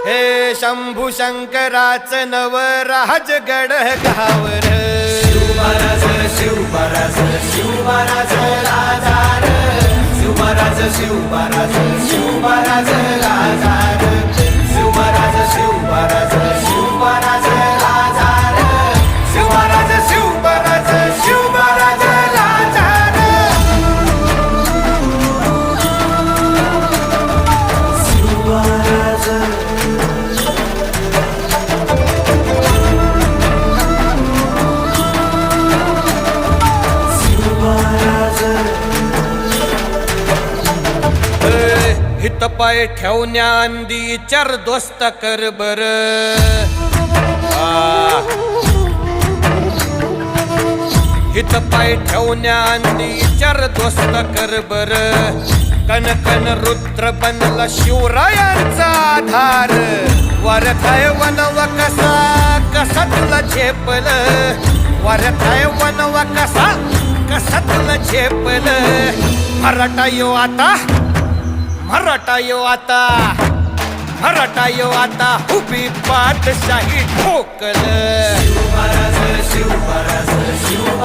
हे शंभू शंकराचं नवराज गड गावर शिवमहाराज शिवमहाराज शिवमहाराज राजार शिवमहाराज शिवमहाराज शिवमहाराज राजार शिवमहाराज शिवमहाराज शिवमहाराज राजार शिवमहाराज शिवमहाराज शिवमहाराज राजार शिवमहाराज हित पाय ठेवण्या अंदी चार दोस्त कर बर हित पाय ठेवण्या अंदी चार दोस्त कर बर कन कन रुद्र बनला शिवरायांचा आधार वरथाय वनव कसा कसा तुला झेपल वरथाय वनव कसा कसा तुला झेपल मराठा यो आता मराठा यो आता मराठा यो आता उभी पाठशाही ठोकल शिवमहाराज शिवमहाराज शिव